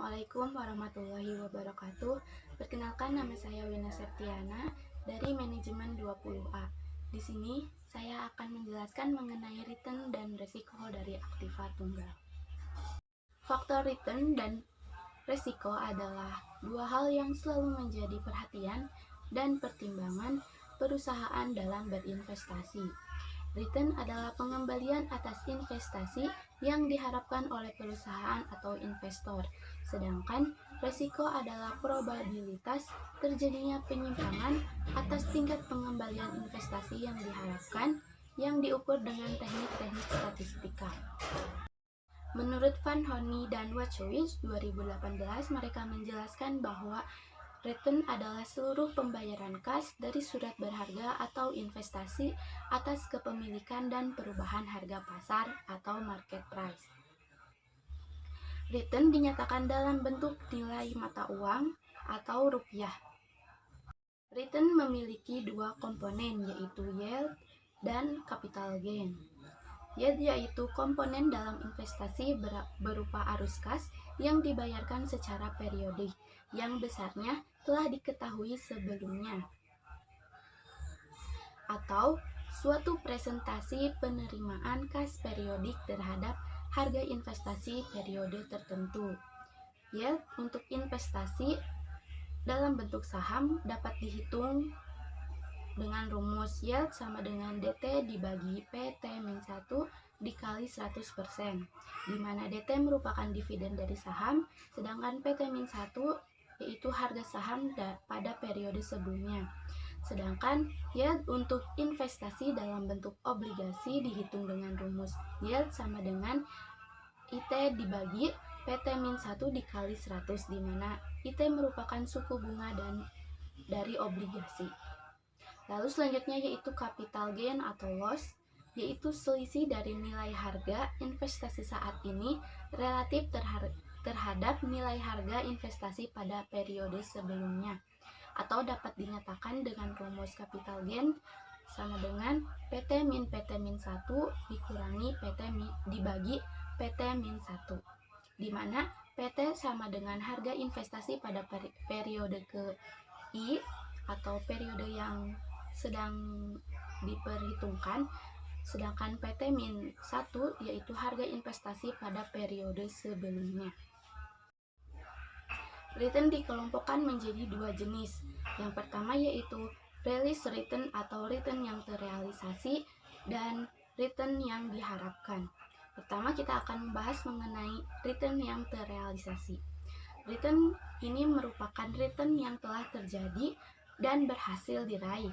Assalamualaikum warahmatullahi wabarakatuh. Perkenalkan, nama saya Wina Septiana dari Manajemen 20A. Di sini saya akan menjelaskan mengenai return dan resiko dari aktiva tunggal. Faktor return dan resiko adalah dua hal yang selalu menjadi perhatian dan pertimbangan perusahaan dalam berinvestasi. Return adalah pengembalian atas investasi yang diharapkan oleh perusahaan atau investor, sedangkan resiko adalah probabilitas terjadinya penyimpangan atas tingkat pengembalian investasi yang diharapkan yang diukur dengan teknik-teknik statistika. Menurut Van Honey dan Wachowicz 2018, mereka menjelaskan bahwa return adalah seluruh pembayaran kas dari surat berharga atau investasi atas kepemilikan dan perubahan harga pasar atau market price. Return dinyatakan dalam bentuk nilai mata uang atau rupiah. Return memiliki dua komponen, yaitu yield dan capital gain. Yield yaitu komponen dalam investasi berupa arus kas yang dibayarkan secara periodik, yang besarnya telah diketahui sebelumnya, atau suatu presentasi penerimaan kas periodik terhadap harga investasi periode tertentu. Yield untuk investasi dalam bentuk saham dapat dihitung dengan rumus yield sama dengan DT dibagi PT-1 dikali 100%, di mana DT merupakan dividen dari saham, sedangkan PT-1 yaitu harga saham pada periode sebelumnya. Sedangkan yield untuk investasi dalam bentuk obligasi dihitung dengan rumus yield sama dengan IT dibagi PT-1 dikali 100, di mana IT merupakan suku bunga dari obligasi. Lalu selanjutnya yaitu capital gain atau loss, yaitu selisih dari nilai harga investasi saat ini relatif terhadap nilai harga investasi pada periode sebelumnya, atau dapat dinyatakan dengan rumus capital gain sama dengan PT min PT-1 dikurangi dibagi PT-1, di mana PT sama dengan harga investasi pada periode ke I atau periode yang sedang diperhitungkan, sedangkan PT-1 yaitu harga investasi pada periode sebelumnya. Return dikelompokkan menjadi dua jenis. Yang pertama yaitu realized return atau return yang terrealisasi dan return yang diharapkan. Pertama kita akan membahas mengenai return yang terrealisasi. Return ini merupakan return yang telah terjadi dan berhasil diraih.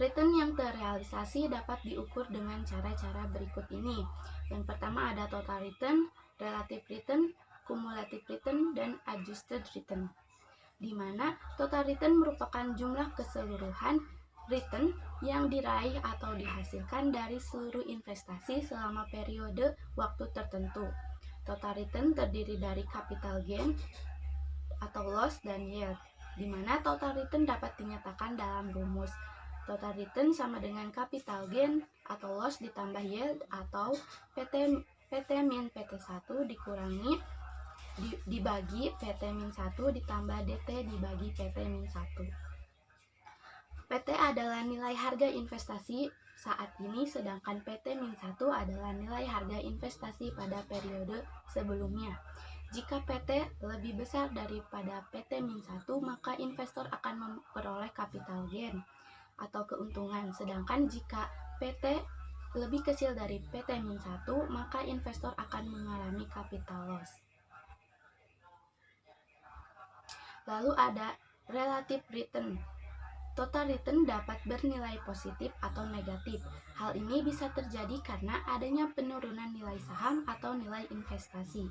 Return yang terrealisasi dapat diukur dengan cara-cara berikut ini. Yang pertama ada total return, relative return, cumulative return, dan adjusted return. Di mana total return merupakan jumlah keseluruhan return yang diraih atau dihasilkan dari seluruh investasi selama periode waktu tertentu. Total return terdiri dari capital gain atau loss dan yield, di mana total return dapat dinyatakan dalam rumus total return sama dengan capital gain atau loss ditambah yield atau PT min PT1 dikurangi dibagi PT-1 ditambah DT dibagi PT-1. PT adalah nilai harga investasi saat ini, sedangkan PT-1 adalah nilai harga investasi pada periode sebelumnya. Jika PT lebih besar daripada PT-1, maka investor akan memperoleh capital gain atau keuntungan, sedangkan jika PT lebih kecil dari PT-1, maka investor akan mengalami capital loss. Lalu ada relative return. Total return dapat bernilai positif atau negatif. Hal ini bisa terjadi karena adanya penurunan nilai saham atau nilai investasi.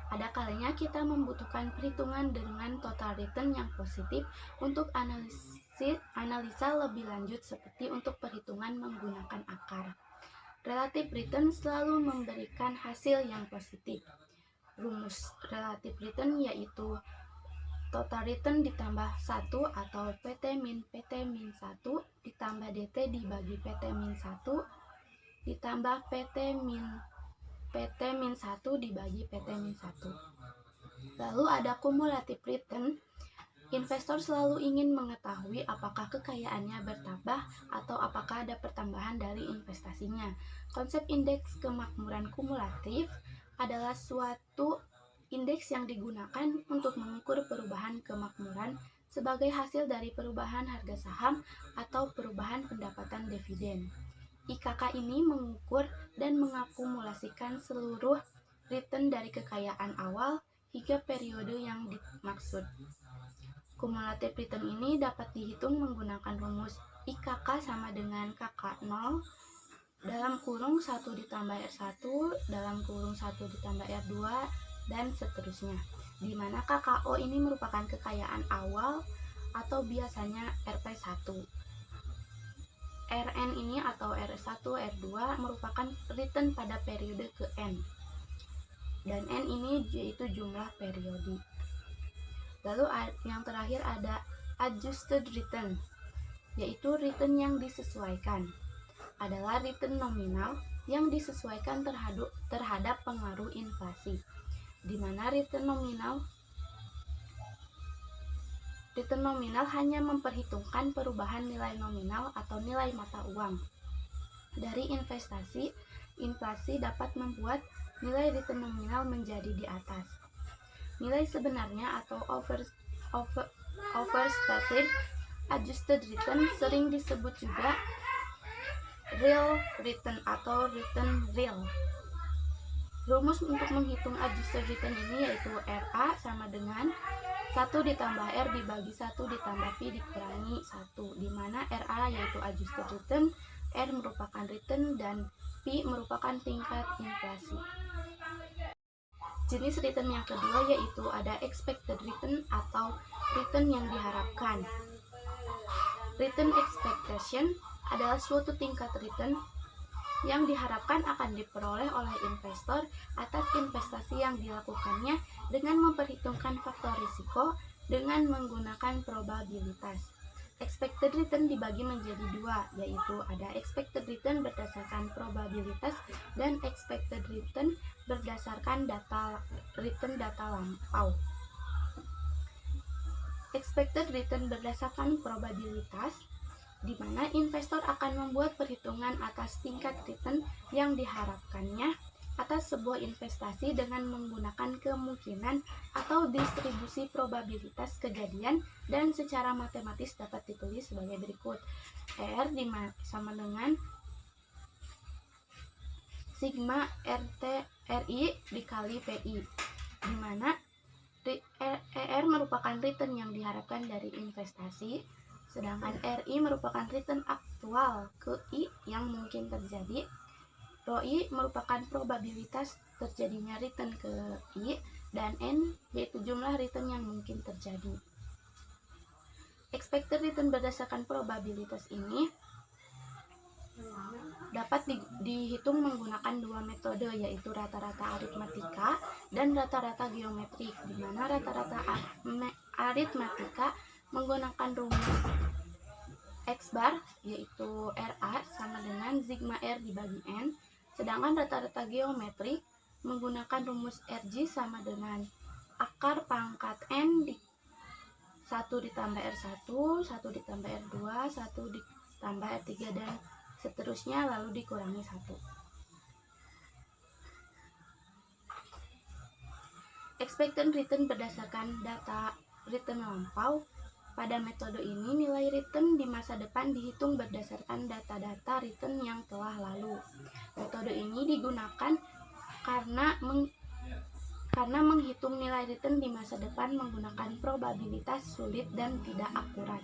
Ada kalanya kita membutuhkan perhitungan dengan total return yang positif untuk analisa lebih lanjut, seperti untuk perhitungan menggunakan akar. Relative return selalu memberikan hasil yang positif. Rumus relative return yaitu total return ditambah 1 atau PT min PT-1 ditambah DT dibagi PT-1 ditambah PT min PT-1 dibagi PT-1. Lalu ada cumulative return. Investor selalu ingin mengetahui apakah kekayaannya bertambah atau apakah ada pertambahan dari investasinya. Konsep indeks kemakmuran kumulatif adalah suatu indeks yang digunakan untuk mengukur perubahan kemakmuran sebagai hasil dari perubahan harga saham atau perubahan pendapatan dividen. IKK ini mengukur dan mengakumulasikan seluruh return dari kekayaan awal hingga periode yang dimaksud. Cumulative return ini dapat dihitung menggunakan rumus IKK sama dengan KK0 dalam kurung 1 ditambah R1 dalam kurung 1 ditambah R2 dan seterusnya, di mana KKO ini merupakan kekayaan awal atau biasanya RP1. Rn ini atau R1, R2 merupakan return pada periode ke N, dan N ini yaitu jumlah periode. Lalu yang terakhir ada adjusted return, yaitu return yang disesuaikan. Adalah return nominal yang disesuaikan terhadap pengaruh inflasi, di mana return nominal hanya memperhitungkan perubahan nilai nominal atau nilai mata uang. Dari investasi, inflasi dapat membuat nilai return nominal menjadi di atas. Nilai sebenarnya atau overstated adjusted return sering disebut juga real return atau return real. Rumus untuk menghitung adjusted return ini yaitu RA sama dengan 1 ditambah R dibagi 1 ditambah P dikurangi 1, di mana RA yaitu adjusted return, R merupakan return, dan P merupakan tingkat inflasi. Jenis return yang kedua yaitu ada expected return atau return yang diharapkan. Return expectation adalah suatu tingkat return yang diharapkan akan diperoleh oleh investor atas investasi yang dilakukannya dengan memperhitungkan faktor risiko dengan menggunakan probabilitas. Expected return dibagi menjadi dua, yaitu ada expected return berdasarkan probabilitas dan expected return berdasarkan data lampau. Expected return berdasarkan probabilitas, di mana investor akan membuat perhitungan atas tingkat return yang diharapkannya atas sebuah investasi dengan menggunakan kemungkinan atau distribusi probabilitas kejadian, dan secara matematis dapat ditulis sebagai berikut. R sama dengan sigma RI dikali PI, di mana R merupakan return yang diharapkan dari investasi, sedangkan RI merupakan return aktual ke I yang mungkin terjadi. ROI merupakan probabilitas terjadinya return ke I, dan N yaitu jumlah return yang mungkin terjadi. Expected return berdasarkan probabilitas ini dapat dihitung menggunakan dua metode, yaitu rata-rata aritmatika dan rata-rata geometrik, di mana rata-rata aritmatika menggunakan rumus X bar yaitu RA sama dengan sigma R dibagi N, sedangkan rata-rata geometrik menggunakan rumus RG sama dengan akar pangkat N 1 ditambah R1, 1 ditambah R2, 1 ditambah R3, dan seterusnya, lalu dikurangi 1. Expected return berdasarkan data return lampau. Pada metode ini, nilai return di masa depan dihitung berdasarkan data-data return yang telah lalu. Metode ini digunakan karena menghitung nilai return di masa depan menggunakan probabilitas sulit dan tidak akurat.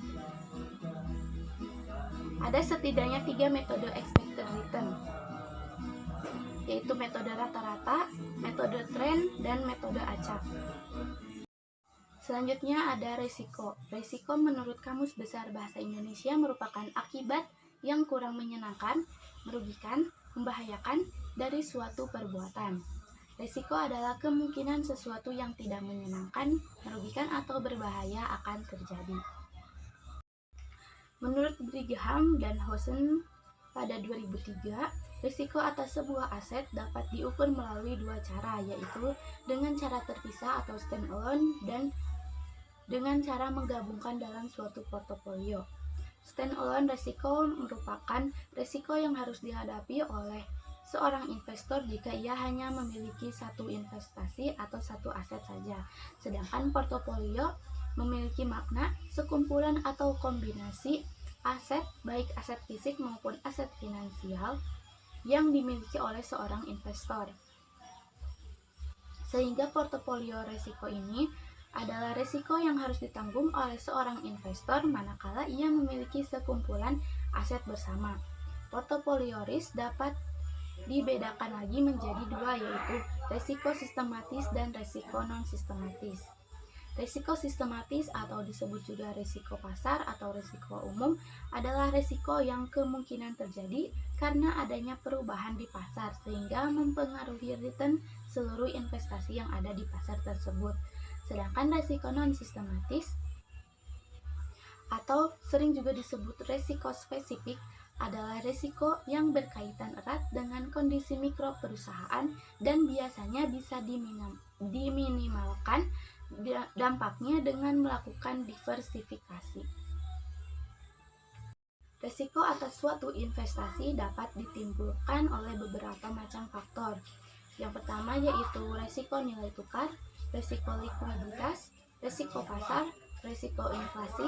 Ada setidaknya 3 metode expected return, yaitu metode rata-rata, metode tren, dan metode acak. Selanjutnya ada resiko. Resiko menurut Kamus Besar Bahasa Indonesia merupakan akibat yang kurang menyenangkan, merugikan, membahayakan dari suatu perbuatan. Resiko adalah kemungkinan sesuatu yang tidak menyenangkan, merugikan, atau berbahaya akan terjadi. Menurut Brigham dan Howson pada 2003, Risiko atas sebuah aset dapat diukur melalui dua cara, yaitu dengan cara terpisah atau standalone dan dengan cara menggabungkan dalam suatu portofolio. Standalone risiko merupakan risiko yang harus dihadapi oleh seorang investor jika ia hanya memiliki satu investasi atau satu aset saja. Sedangkan portofolio memiliki makna sekumpulan atau kombinasi aset, baik aset fisik maupun aset finansial yang dimiliki oleh seorang investor. Sehingga portofolio risiko ini adalah risiko yang harus ditanggung oleh seorang investor manakala ia memiliki sekumpulan aset bersama. Portofolio risk dapat dibedakan lagi menjadi dua, yaitu risiko sistematis dan risiko non-sistematis. Risiko sistematis atau disebut juga risiko pasar atau risiko umum adalah risiko yang kemungkinan terjadi karena adanya perubahan di pasar sehingga mempengaruhi return seluruh investasi yang ada di pasar tersebut. Sedangkan risiko non-sistematis atau sering juga disebut risiko spesifik adalah risiko yang berkaitan erat dengan kondisi mikro perusahaan dan biasanya bisa diminimalkan dampaknya dengan melakukan diversifikasi. Risiko atas suatu investasi dapat ditimbulkan oleh beberapa macam faktor. Yang pertama yaitu risiko nilai tukar, risiko likuiditas, risiko pasar, risiko inflasi,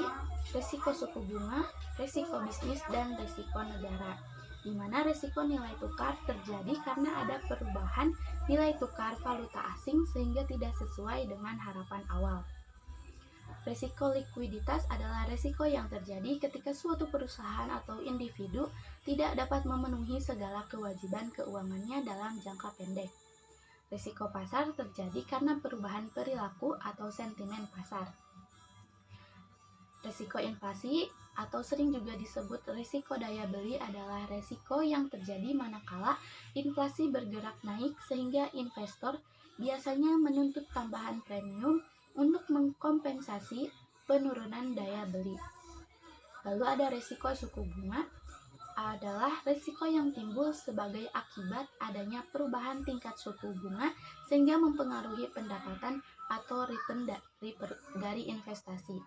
risiko suku bunga, risiko bisnis, dan risiko negara. Di mana risiko nilai tukar terjadi karena ada perubahan nilai tukar valuta asing sehingga tidak sesuai dengan harapan awal. Risiko likuiditas adalah risiko yang terjadi ketika suatu perusahaan atau individu tidak dapat memenuhi segala kewajiban keuangannya dalam jangka pendek. Risiko pasar terjadi karena perubahan perilaku atau sentimen pasar. Risiko inflasi atau sering juga disebut risiko daya beli adalah risiko yang terjadi manakala inflasi bergerak naik sehingga investor biasanya menuntut tambahan premium untuk mengkompensasi penurunan daya beli. Lalu ada risiko suku bunga adalah risiko yang timbul sebagai akibat adanya perubahan tingkat suku bunga sehingga mempengaruhi pendapatan atau return dari investasi.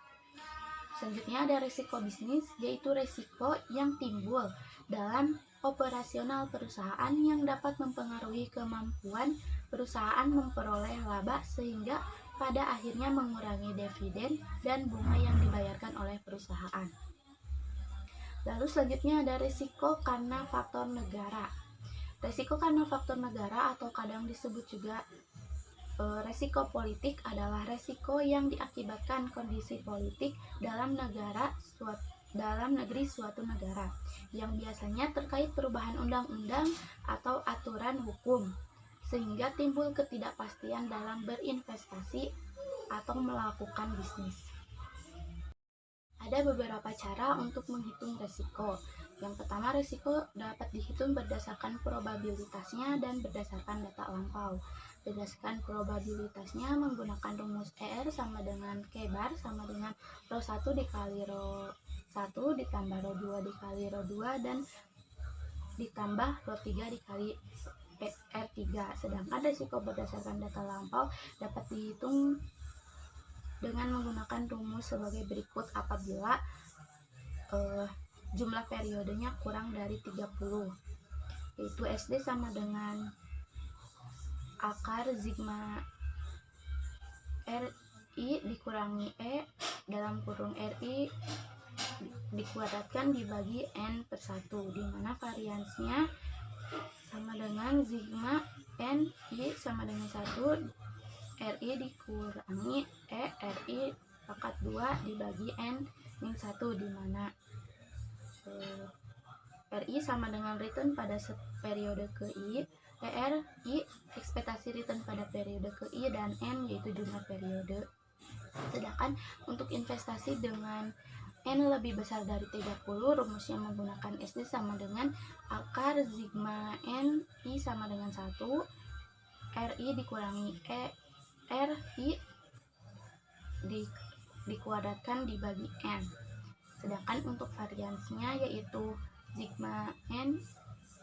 Selanjutnya ada risiko bisnis, yaitu risiko yang timbul dalam operasional perusahaan yang dapat mempengaruhi kemampuan perusahaan memperoleh laba sehingga pada akhirnya mengurangi dividen dan bunga yang dibayarkan oleh perusahaan. Lalu selanjutnya ada risiko karena faktor negara. Risiko karena faktor negara atau kadang disebut juga risiko politik adalah risiko yang diakibatkan kondisi politik dalam negeri suatu negara yang biasanya terkait perubahan undang-undang atau aturan hukum sehingga timbul ketidakpastian dalam berinvestasi atau melakukan bisnis. Ada beberapa cara untuk menghitung risiko. Yang pertama, risiko dapat dihitung berdasarkan probabilitasnya dan berdasarkan data lampau. Berdasarkan probabilitasnya menggunakan rumus ER sama dengan K bar sama dengan rho 1 dikali rho 1 ditambah rho 2 dikali rho 2 dan ditambah rho 3 dikali R3. Sedangkan risiko berdasarkan data lampau dapat dihitung dengan menggunakan rumus sebagai berikut apabila jumlah periodenya kurang dari 30, yaitu SD sama dengan akar sigma RI dikurangi E dalam kurung RI dikuadratkan dibagi N per 1, di mana variansnya sama dengan sigma N I sama dengan 1 RI dikurangi E RI pangkat 2 dibagi N min 1, di mana RI sama dengan return pada periode ke I, RI ekspektasi return pada periode ke I, dan N yaitu jumlah periode. Sedangkan untuk investasi dengan N lebih besar dari 30, rumusnya menggunakan SD sama dengan akar sigma N I sama dengan 1 RI dikurangi E RI dikuadratkan dibagi N. Sedangkan untuk variansnya yaitu sigma N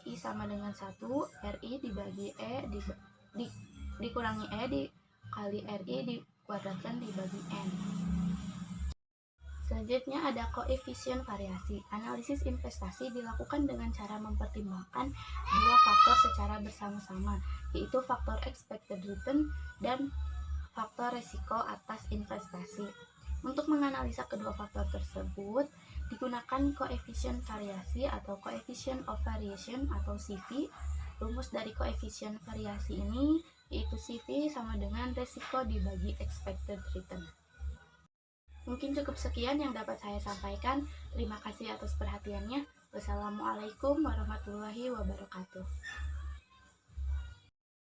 I sama dengan 1, RI dibagi dikurangi E dikali RI dikuadratkan dibagi N. Selanjutnya ada koefisien variasi. Analisis investasi dilakukan dengan cara mempertimbangkan dua faktor secara bersama-sama, yaitu faktor expected return dan faktor risiko atas investasi. Untuk menganalisa kedua faktor tersebut, digunakan koefisien variasi atau coefficient of variation atau CV. Rumus dari koefisien variasi ini yaitu CV sama dengan risiko dibagi expected return. Mungkin cukup sekian yang dapat saya sampaikan. Terima kasih atas perhatiannya. Wassalamualaikum warahmatullahi wabarakatuh.